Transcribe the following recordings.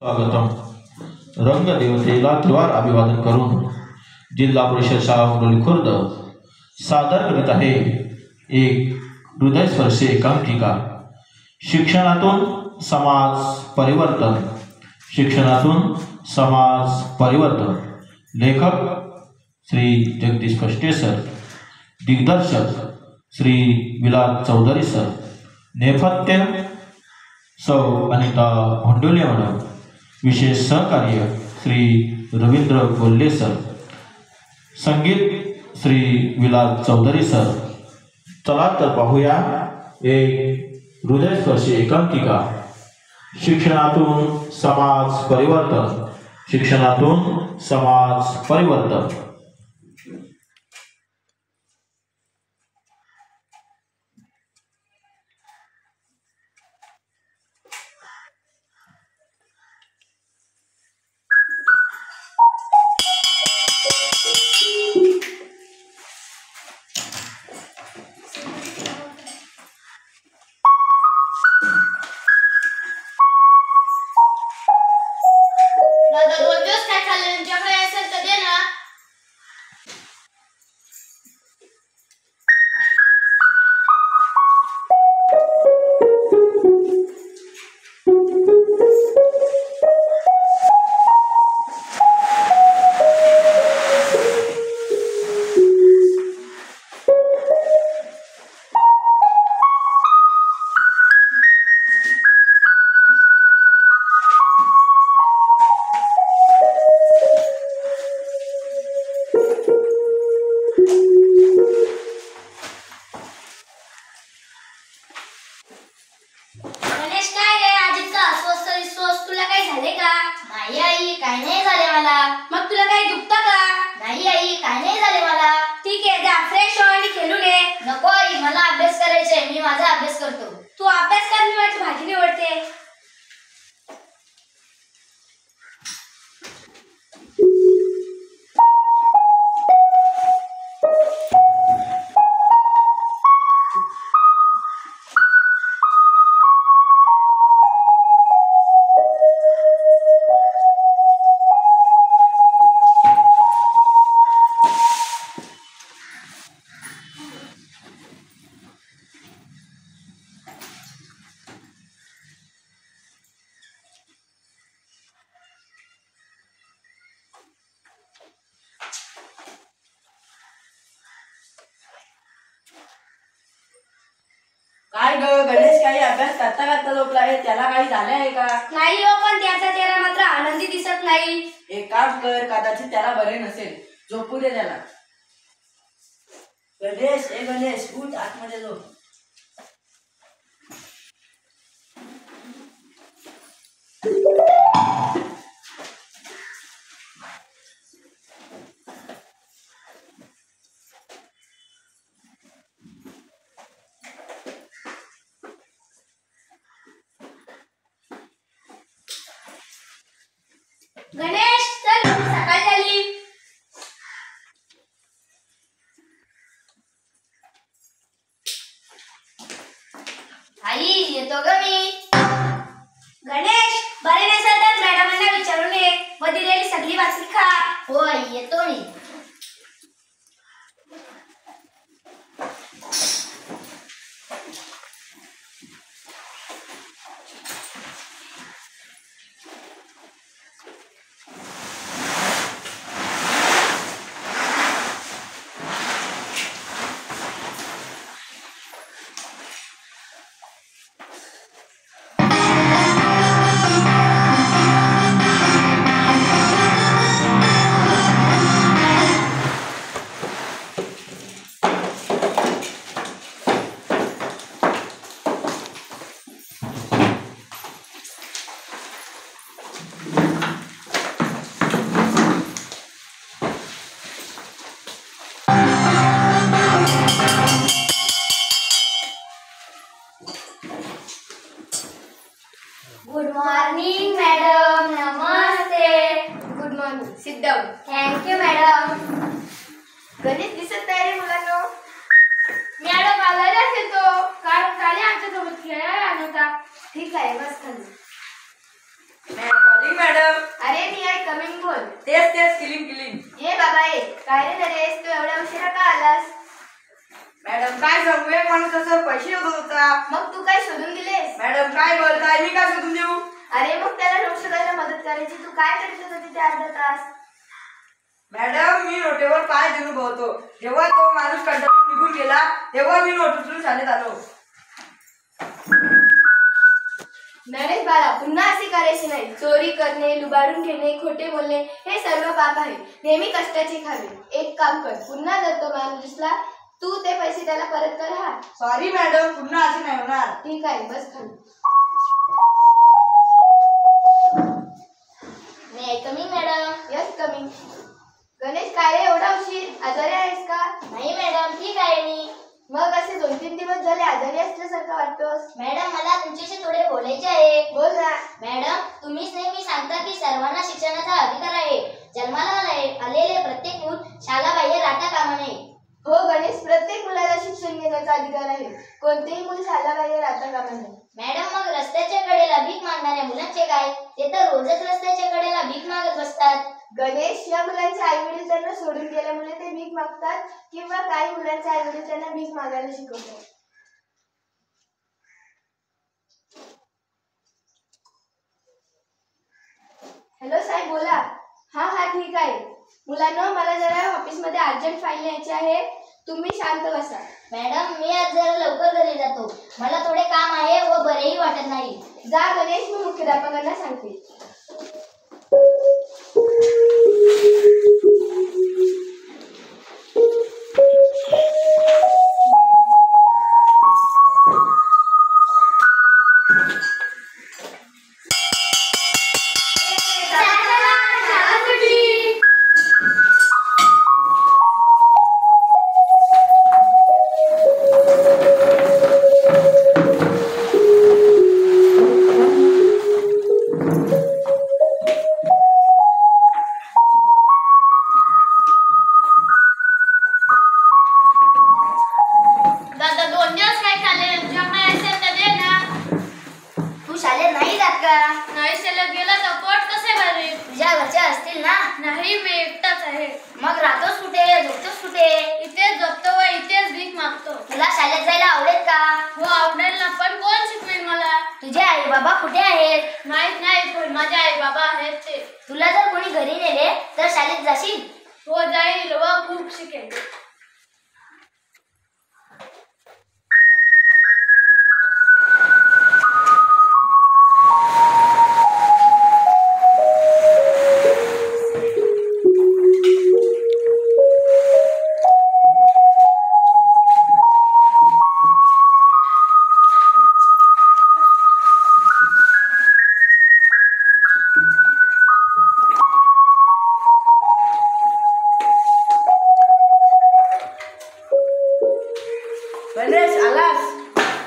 स्वागतम. रंगदेवतेला त्रिवार अभिवादन करून जिल्हा परिषद शाळा मुंडोली खुर्द सादर करीत आहे एक हृदयस्पर्शी एकांकिका. शिक्षणातून समाज परिवर्तन. शिक्षणातून समाज परिवर्तन. लेखक श्री जगदीश फष्टे सर. दिग्दर्शक श्री विलास चौधरी सर. नेपथ्य सौ अनिता भोंडोले मॅडम. विशेष सहकार्य श्री रवींद्र कोल्हे सर. संगीत श्री विलास चौधरी सर. चला तर पाहूया एक हृदयस्पर्शी एकांकिका. शिक्षणातून समाज परिवर्तन. शिक्षणातून समाज परिवर्तन. तू अभ्यास कर, मी माझी भाजी निवडते. काय ग गणेश, काही अभ्यास करता करता झोपला आहे? त्याला काही झाले आहे का? नाही हो, पण त्याचा चेहरा मात्र आनंदी दिसत नाही. एक काम कर, कदाचित त्याला बरे नसेल. झोपू दे त्याला. गणेश उठ, आतमध्ये झोप. गणेश चल, सकाळ झाली. आई येतो ग मी. गणेश बरे नसेल तर मॅडमांना विचारून ये व दिलेली सगळी वाचली खा. हो आई, येतो मी. Good morning madam. नमस्ते. Good morning. Sit down. Thank you madam. Ganesh दिसत नाही रे मुलांनो. मॅडम आलाच येतो, कारण काल आमच्या सोबत खेळायला आला होता. ठीक आहे, बस खाली. कॉलिंग कमिंग बोल. तेच किलिंग. ये बाबा ये. काय रे नरेश, तू एवढ्या उशिरा का आलास? मॅडम काय सांगू, एक माणूस त्याच्यावर पैसे शोधत होता. मग तू काय शोधून दिलेस? मॅडम काय बोलताय, मी काय शोधून देऊ? अरे मग त्याला नोट शोधायला मदत करायची. तू काय करत होता तिथे अर्धा तास? मॅडम मी नोटेवर पाय देऊन बघतो. जेव्हा तो माणूस कंटाळून निघून गेला तेव्हा मी नोट उचलून शाळेत आलो. नरेश बाळा, पुन्हा असे करायचे नाही. चोरी करणे, लुबाडून घेणे, खोटे बोलणे हे सर्व पाप आहे. नेहमी कष्टाचे खावे. एक काम कर, पुन्हा जर तो माणूस दिसला तू ते पैसे त्याला परत कर. हा सॉरी मॅडम, पुन्हा असे नाही होणार. ठीक आहे, बस खाली. May coming madam. Yes coming. Ganesh काय रे एवढा उशीर? आजारी आहेस का? नाही मॅडम, ठीक आहे मी. मग असे 2-3 दिवस झाले आजारी असल्यासारखं वाटतोस. मॅडम मला तुमच्याशी थोडे बोलायचे आहे. बोल ना. मॅडम तुम्हीच नेहमी सांगता की सर्वांना शिक्षणाचा अधिकार आहे. जन्माला आलेले प्रत्येक मूल शाळाबाह्य राहता कामा नये. हो गणेश, प्रत्येक मुलाला शिक्षण घेण्याचा अधिकार आहे. कोणतेही मूल शाळाबाह्य राहता कामा नये. मॅडम मग रस्त्याच्या कडेला भीक मागणाऱ्या मुलांचे काय? ते तर रोजच रस्त्याच्या कडेला भीक मागत बसतात. गणेश, या मुलांचे आई वडील त्यांना सोडून गेल्यामुळे ते भीक मागतात किंवा काही मुलांचे आई वडील त्यांना भीक मागायला शिकवतात. हॅलो साहेब बोला. हा ठीक आहे. मुलांनो, मला जरा ऑफिसमध्ये अर्जंट फाईल न्यायची आहे. तुम्ही शांत बसा. मॅडम मी आज जरा लवकर घरी जातो. मला थोडे काम आहे व बरेही वाटत नाही. जा गणेश, मी मुख्याध्यापकांना सांगते. दादा 2 दिवस काय खाल्ले? तुझ्याकडे असेल तर दे ना. तू शाळेत नाही जात का? नाही, शाळेत गेला तर पोट कसे भरेल? तुझ्या घरचे असतील ना. नाही, मी एकटाच आहे. मग राहतोस कुठे, झोपतोस कुठे? इथेच झोपतो व इथेच भीक मागतो. तुला शाळेत जायला आवडेल का? हो आवडेल ना, पण कोण शिकवेल मला? तुझे आई बाबा कुठे आहेत? माहित नाही, पण माझे आई बाबा आहेत ते. तुला जर कोणी घरी नेले तर शाळेत जाशील? हो जाईल व खूप शिकेल. गणेश आलास?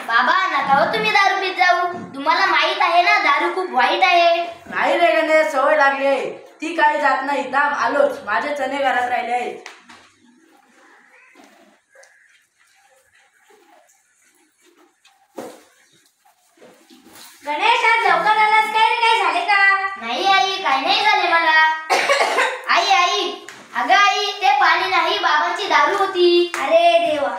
बाबा नका हो तुम्ही दारू पीत जाऊ. तुम्हाला माहित आहे ना दारू खूप वाईट आहे. नाही रे गणेश, सवय लागली आहे. ती काही जात नाही. थांब आलोच. माझे चणे घरात राहिले आहेत. गणेश, आज लवकर आलास काय रे? काय झाले का? नाही आई, काही नाही झाले मला. आई अगं आई, ते पाणी नाही, बाबांची दारू होती. अरे देवा.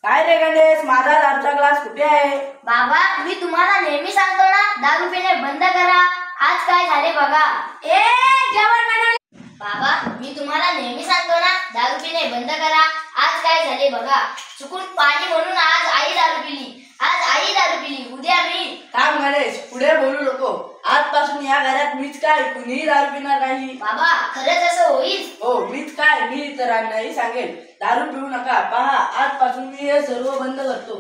काय रे गणेश, माझा दारूचा ग्लास कुठे आहे? बाबा मी तुम्हाला नेहमी सांगतो ना दारू पिणे बंद करा. आज काय झाले बघा. जेवण बनवले. बाबा मी तुम्हाला नेहमी सांगतो ना दारू पिणे बंद करा. आज काय झाले बघा. चुकून पाणी म्हणून आज आई दारू पिली. उद्या मी. थांब गणेश, पुढे बोलू नको. आजपासून या घरात मीच काय, कुणीही दारू पिणार नाही. बाबा खरंच असं होईल? हो मीच काय, मी इतरांनाही सांगेल दारू पिऊ नका. पहा, आजपासून मी हे सर्व बंद करतो.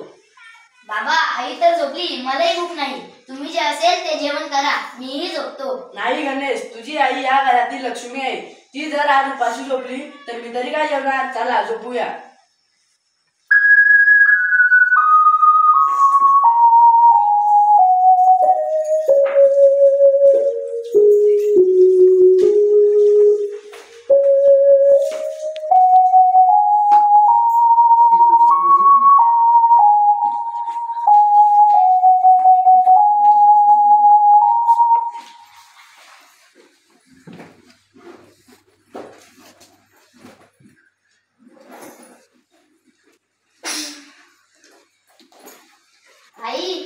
बाबा आई तर झोपली, मलाही भूक नाही. तुम्ही जे असेल ते जेवण करा, मीही झोपतो. नाही गणेश, तुझी आई या घरातील लक्ष्मी आहे. ती जर आज उपाशी झोपली तर मी तरी काय जेवणार. चला झोपूया.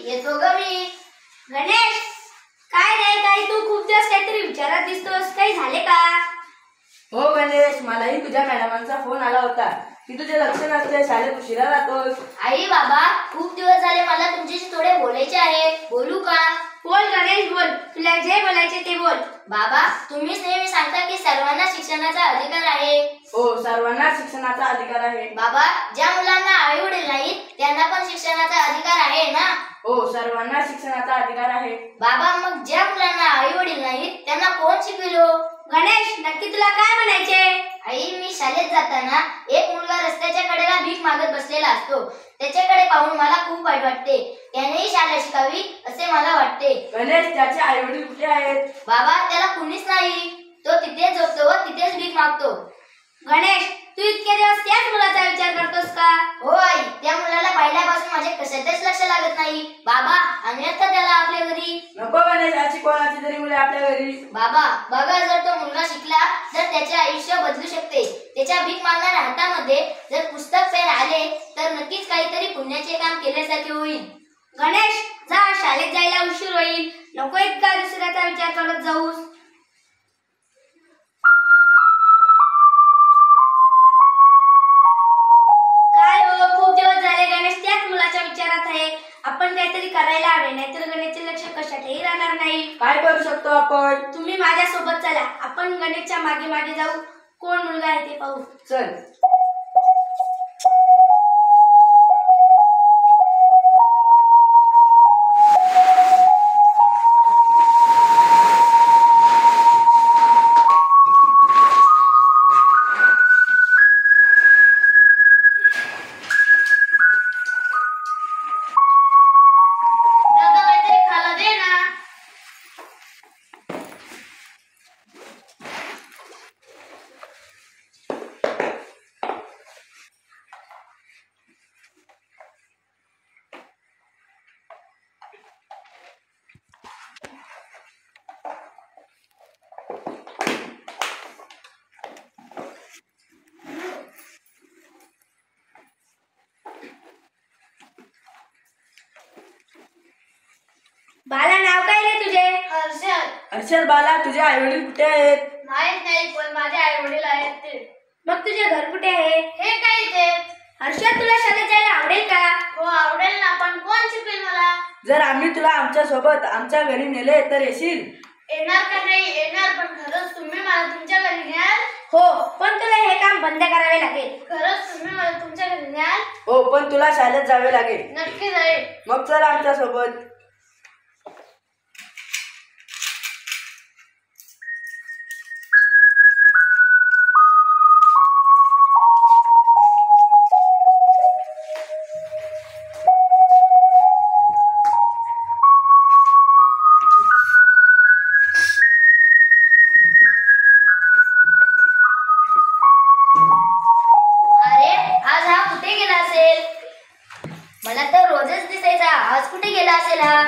येतो ग मी. गणेश, काय नाही काही तू खूप दिवस काहीतरी विचारात दिसतोस, काही झाले का? हो गणेश, मलाही तुझ्या मॅडमांचा फोन आला होता की तुझे लक्ष नसते, शाळेत उशिरा जातोस. आई बाबा, खूप दिवस झाले, मला तुमच्याशी थोडे बोलायचे आहे. बोलू का? बोल गणेश बोल, तुला जे बोलायचे ते बोल. बाबा, तुम्हीच नेहमी सांगता की सर्वांना शिक्षणाचा अधिकार आहे. हो, सर्वांना शिक्षणाचा अधिकार आहे. बाबा, ज्या मुलांना आई वडील नाहीत त्यांना पण शिक्षणाचा अधिकार आहे ना? हो, सर्वांना शिक्षणाचा अधिकार आहे. बाबा, मग ज्या मुलांना आई वडील नाहीत त्यांना कोण शिकविलो? गणेश, नक्की तुला काय म्हणायचे? आई, मी शाळेत जाताना एक मुलगा रस्त्याच्या कडेला भीक मागत बसलेला असतो. त्याच्याकडे पाहून मला खूप वाईट वाटते. त्यानेही शाळा शिकावी असे मला वाटते. गणेश, त्याचे आई वडील कुठे आहेत? बाबा, त्याला कुणीच नाही. तो तिथेच झोपतो व तिथेच भीक मागतो. गणेश, तू इतके दिवस त्याच मुलाचा विचार करतोस का? हो आई, त्या मुलाला पाहिल्यापासून माझ्या कशातच लक्ष लागत नाही. बाबा, आणूयात का त्याला आपल्या घरी? नको गणेश, अशी कोणाची तरी मुले आपल्या घरी. बाबा, बघा, जर तो मुलगा शिकला तर त्याचे आयुष्य बदलू शकते. त्याच्या भीक मागणाऱ्या हातामध्ये जर पुस्तक पेन आले तर नक्कीच काहीतरी पुण्याचे काम केल्यासारखे होईल. गणेश, जा, शाळेत जायला उशीर होईल. नको इतका दुसऱ्याचा विचार करत जाऊस. काय हो, खूप दिवस झाले गणेश त्याच मुलाच्या विचारात आहे. आपण काहीतरी करायला हवे, नाहीतर गणेशचे लक्ष कशातही राहणार नाही. काय करू शकतो आपण? तुम्ही माझ्या सोबत चला, आपण गणेशच्या मागे मागे जाऊ, कोण मुलगा आहे ते पाहू. चल. दादा, काहीतरी खायला दे ना. बाला, नाव काय रे तुझे? हर्षद. हर्षद, बाला, तुझे आई वडील कुठे आहेत? माहित नाही, पण माझे आई वडील आहेत ते. मग तुझे घर कुठे आहे? हे काय ते? हर्षद, तुला शाळेत जायला आवडेल का? हो, आवडेल ना, पण कोण शिकवेल मला? जर आम्ही तुला आमच्या सोबत आमच्या घरी नेले तर येशील? येणार का नाही येणार, पण खरंच तुम्ही मला तुमच्या घरी न्याल? हो, पण तुला हे काम बंद करावे लागेल. खरंच तुम्ही मला तुमच्या घरी न्याल? हो, पण तुला शाळेत जावे लागेल. नक्की जाईल. मग चल आमच्या सोबत. अरे, आज हा कुठे गेला असेल? मला तर रोजच दिसायचा, आज कुठे गेला असेल हा?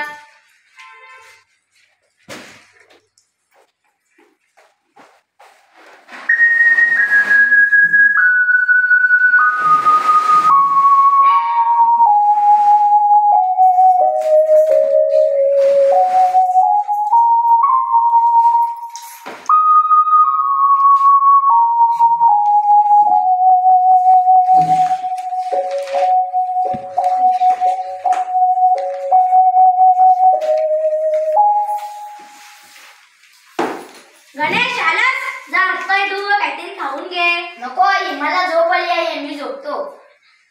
गणेश, आलास? जा, हातपाय धुव, काहीतरी खाऊन घे. नको आई, मला झोप आली आहे, मी झोपतो.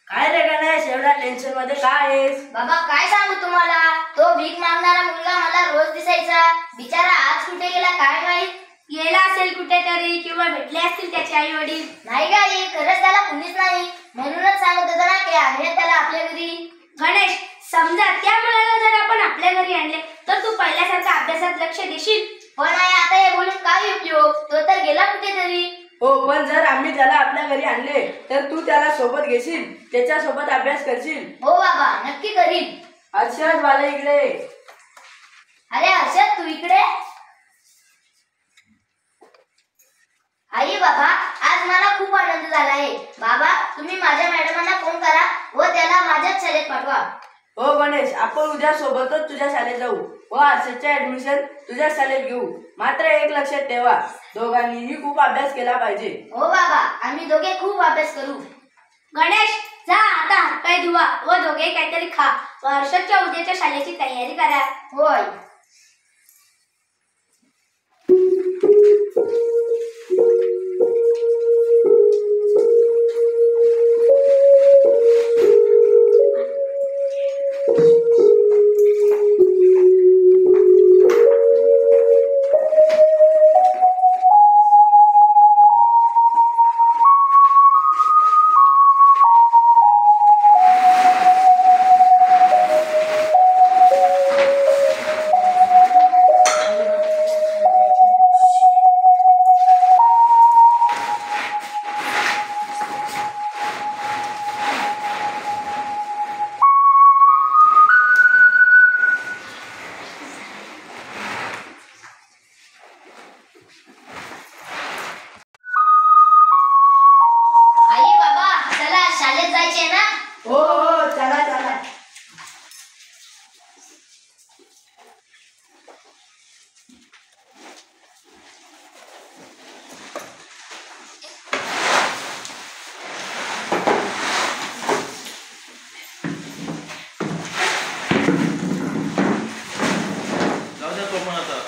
काय रे गणेश, एवढ्या टेन्शन मध्ये काय आहेस? बाबा, काय सांगू तुम्हाला, तो भीक मागणारा मुलगा मला रोज दिसायचा. बिचारा आज कुठे गेला काय माहित. गेला असेल कुठेतरी, किंवा भेटले असतील त्याचे आई वडील. नाही का आई, खरंच त्याला कुणीच नाही. म्हणूनच सांगत होता ना की आणूयात त्याला आपल्या घरी. गणेश, समजा त्या मुलाला जर आपण आपल्या घरी आणले तर तू पहिल्यासारखा अभ्यासात लक्ष देशील? पण आई, आता हे बोलून काय उपयोग, तो तर गेला कुठेतरी. हो, पण जर आम्ही त्याला आपल्या घरी आणले तर तू त्याला सोबत घेशील, त्याच्या सोबत अभ्यास करशील? हो बाबा, नक्की करीन. हर्षद, बाला इकडे. अरे हर्षद, तू इकडे? आई बाबा, आज मला खूप आनंद झाला आहे. बाबा, तुम्ही माझ्या मॅडमांना फोन करा व त्याला माझ्याच शाळेत पाठवा. हो गणेश, आपण उद्या सोबतच तुझ्या शाळेत जाऊ व हर्षदचे ऍडमिशन तुझ्या शाळेत घेऊ. मात्र एक लक्षात ठेवा, दोघांनीही खूप अभ्यास केला पाहिजे. हो बाबा, आम्ही दोघे खूप अभ्यास करू. गणेश, जा आता हातपाय धुवा व दोघे काहीतरी खा व हर्षदच्या उद्याच्या शाळेची तयारी करा. होय. आई बाबा, चला शाळेत जायचे ना. हो हो, चला चला. जाऊ द्या तो पण आता.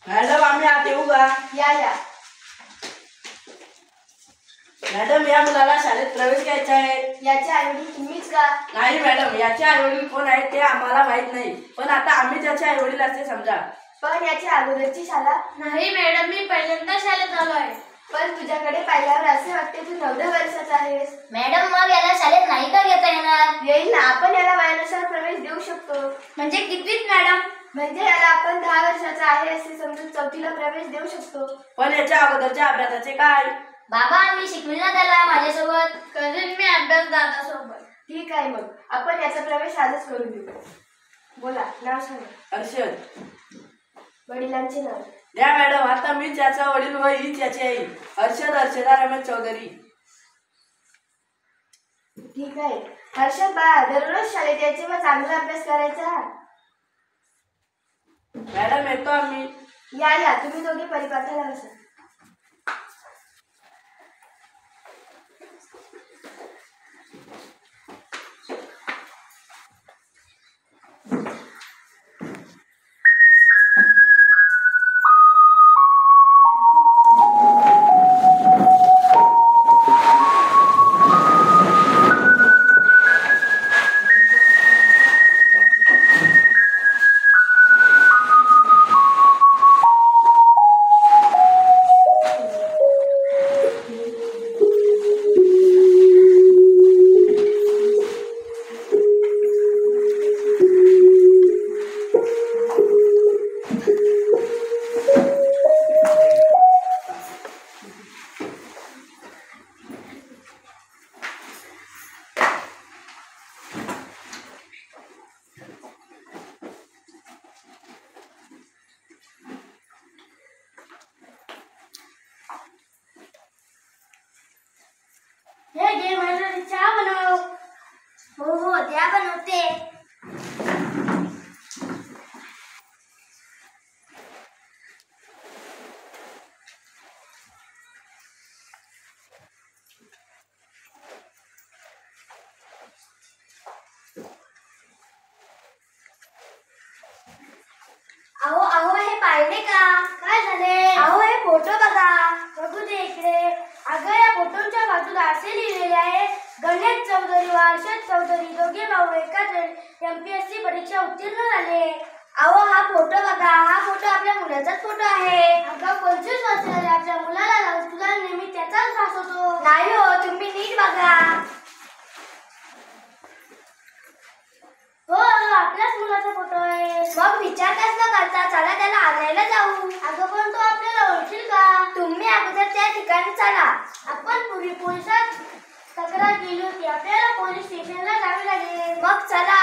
मॅडम, आम्ही आत येऊ का? या या. मॅडम, या मुलाला शाळेत प्रवेश घ्यायचा आहे. याचे आईवडील तुम्हीच का? नाही मॅडम, याचे आईवडील कोण आहेत ते आम्हाला माहित नाही, पण आता आम्ही त्याचे आईवडील असे समजा. पण याची अगोदरची शाळा? नाही मॅडम, मी पहिल्यांदा शाळेत आलो आहे. पण तुझ्याकडे पाहिल्यावर असे वाटते तू 9 वर्षाचा आहेस. मॅडम, मग याला शाळेत नाही का घेता येणार? येईल ना, आपण याला वयानुसार प्रवेश देऊ शकतो. म्हणजे कितवीत मॅडम? म्हणजे याला आपण 10 वर्षाचा आहे असे समजून 4थीला प्रवेश देऊ शकतो. पण याच्या अगोदरच्या अभ्यासाचे काय? बाबा, मी शिकवेल ना त्याला माझ्यासोबत. करेन मी अभ्यास दादासोबत. ठीक आहे, मग आपण याचा प्रवेश आजच करून देऊ. बोला, नाव सांगा. हर्षद. वडिलांचे नाव? द्या मॅडम, आता मीच याचा वडील व हीच याची आई. हर्षद हर्षदा रमेश चौधरी. ठीक आहे. हर्षद बाळा, दररोज शाळेत यायचे व चांगला अभ्यास करायचा. मॅडम, येतो आम्ही. या या, तुम्ही दोघे परिपाठाला बसा. हे घे माझ्यासाठी चहा बनव. हो हो, त्या बनवते. अहो अहो, हे पाहिले का? काय झाले? अहो, हे फोटो बघा. बघू दे इकडे. अगं, या फोटोच्या बाजूला असे लिहिलेले आहे, गणेश चौधरी व हर्षद चौधरी दोघे भाऊ एकाच MPSC परीक्षा उत्तीर्ण झाले. अहो, हा फोटो बघा. हा फोटो आपल्या मुलाचाच फोटो आहे. अगं, 25 वर्षाच्या आपल्या मुलाला तुला नेहमी त्याचाच भास होतो. नाही हो, तुम्ही नीट बघा. हो, आपल्याच मुलाचा फोटो आहे. मग विचार कसला करता? चला त्याला आणायला जाऊ. अगं, पण तो आपल्याला ओळखील का? तुम्ही अगोदर त्या ठिकाणी चला. आपण पोलिसात तक्रार केली होती. आपल्याला पोलीस स्टेशनला जावे लागेल. मग चला.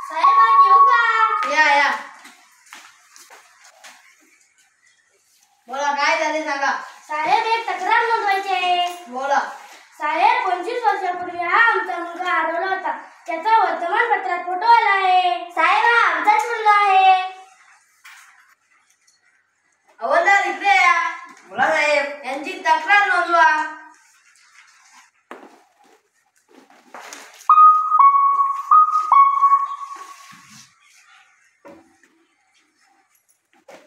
साहेब आज येऊ का? या बोला, काय झाले सांगा. साहेब एक तक्रार नोंदवायची आहे. बोला. साहेब 25 वर्षापूर्वी हा आमचा मुलगा हरवला होता. त्याचा वर्तमानपत्रात फोटो आला आहे. साहेब हा आमचाच मुलगा आहे. हवालदार इकडे या. बोला साहेब, यांची तक्रार नोंदवा.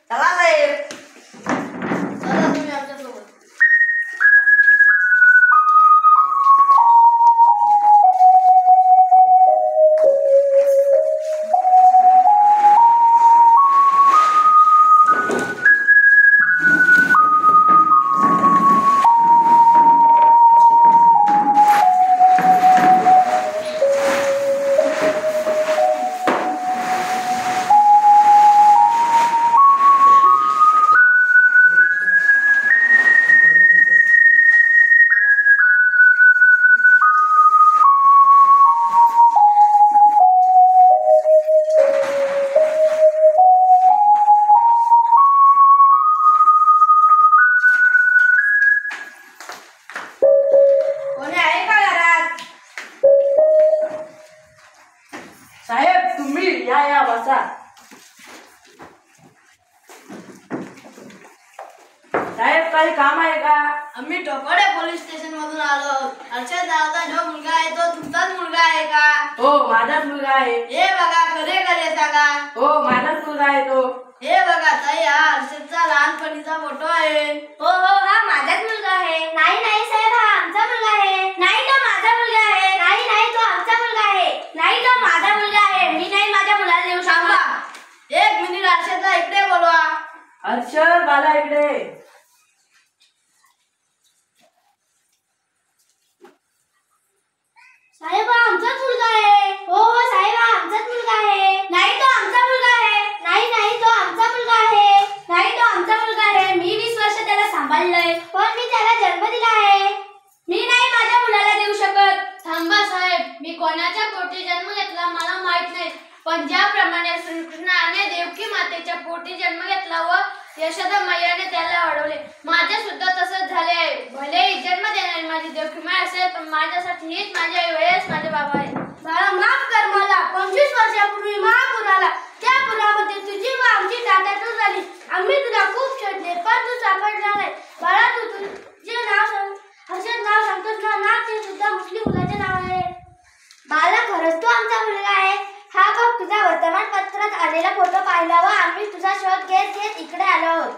चला साहेब, चला तुम्ही आमच्यासोबत. कोणी आहे का घरात? साहेब तुम्ही या बसा. साहेब काही काम आहे का? आम्ही टोकडे पोलीस स्टेशन मधून आलो. अर्षद नावाचा जो मुलगा आहे तो तुमचाच मुलगा आहे का? हो माझाच मुलगा आहे. हे बघा, खरे खरे सांगा. हो माझाच मुलगा आहे तो. हे बघा ताई, हा अर्षदचा लहानपणीचा फोटो आहे. हो हा माझाच मुलगा आहे. नाही साहेब हा आमचा मुलगा आहे. नाही तो माझा मुलगा आहे. नाही तो आमचा मुलगा आहे. नाही तो माझा मुलगा आहे. मी नाही माझ्या मुलाला देऊ शकत. थांबा, एक मिनिट. अर्षदला इकडे बोलवा. अर्षद बाला इकडे. साहेब हा आमचाच मुलगा आहे. हो साहेब हा आमचाच मुलगा आहे. नाही तो आमचा मुलगा आहे. नाही तो आमचा मुलगा आहे. नाही तो आमचा मुलगा आहे. मी 20 वर्ष त्याला सांभाळलंय, पण मी त्याला जन्म दिला आहे. मी नाही माझ्या मुलाला देऊ शकत. थांबा साहेब, मी कोणाच्या पोटी जन्म घेतला मला माहित नाही, पण ज्याप्रमाणे श्रीकृष्णाने देवकी मातेच्या पोटी जन्म घेतला व यशोदा मैयाने त्याला वाढवले, माझ्या सुद्धा तसंच झाले आहे. भले जन्म देणारी माझी देवकी माय असेल, पण माझ्यासाठी हीच माझे आई वडीलच माझे बाबा आहे. बाळा माफ कर मला. 25 वर्षापूर्वी महापूर आला. त्या पुरामध्ये तुझी व आमची टाटाटूट झाली. आम्ही तुला खूप शोधले, पण तू सापडला नाही. बाळा तू तुझे नाव सांग. हर्षद नाव सांगतोस ना? ना ते सुद्धा मुस्लिम मुलाचे नाव आहे. बाला खरंच तू आमचा मुलगा आहे. हा बघ, तुझा वर्तमानपत्रात आलेला फोटो पाहिला व आम्ही तुझा शोध घेत इकडे आलो आहोत.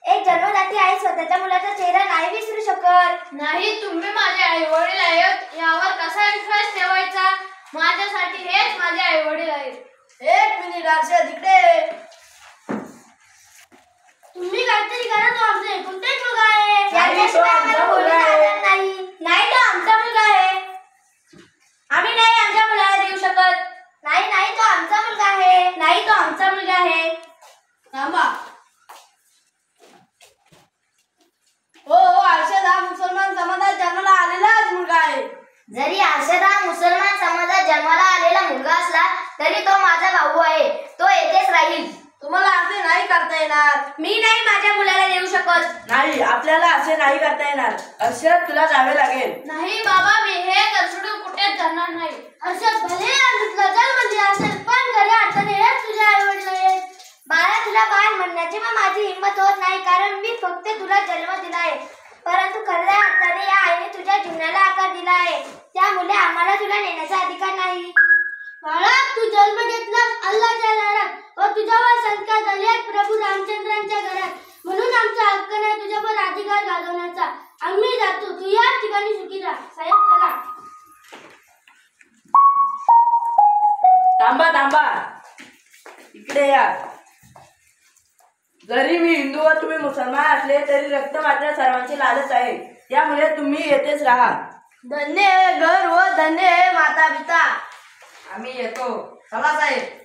एक जन्मदाती आई स्वतःच्या मुलाचा चेहरा नाही विसरू शकत. नाही, तुम्ही माझे आई वडील आहेत यावर कसा विश्वास ठेवायचा? माझ्यासाठी हेच माझे आई वडील आहेत. एक मिनिट अर्षद इकडे. तुम्ही काहीतरी करा. तो आमचा एकुलता एक मुलगा आहे. याच्याशिवाय आम्हाला कोणीच आधार नाही. नाही तो आमचा मुलगा आहे. आम्ही नाही आमच्या मुलाला देऊ शकत. नाही तो आमचा मुलगा आहे. नाही तो आमचा मुलगा आहे. थांबा. हो अर्षद हा मुसलमान समाजात जन्माला आलेलाच मुलगा आहे. जरी अर्षद हा मुसलमान समाजात जन्माला आलेला मुलगा असला तरी तो माझा भाऊ आहे. तो आपल्याला असे नाही करता येणार. हर्षद, तुला जावे लागेल. नाही बाबा, मी हे घर सोडून कुठेच जाणार नाही. हर्षद, भले तुला जन्म दिला असेल पण खऱ्या अर्थाने हेच तुझे आई वडील आहेत. बाळा, तुला बाळ म्हणण्याची मग माझी हिंमत होत नाही, कारण मी फक्त तुला जन्म दिला आहे. परंतु खऱ्या अर्थाने या आईने तुझ्या जीवनाला आकार दिला आहे. त्यामुळे आम्हाला तुला नेण्याचा अधिकार नाही. बाळा, तू जन्म घेतलास अल्लाच्या दारात व तुझ्यावर संस्कार झाले आहेत प्रभू रामचंद्रांच्या घरात. म्हणून आमचा हक्क नाही तुझ्यावर अधिकार गाजवण्याचा. आम्ही जातो, तू याच ठिकाणी सुखी राहा. साहेब, चला. थांबा, इकडे या. जरी मी हिंदू व तुम्ही मुसलमान असले तरी रक्त मात्र सर्वांची लालच आहे. त्यामुळे तुम्ही येथेच राहा. धन्य आहे घर व धन्य आहे माता पिता. आम्ही येतो. चला साहेब.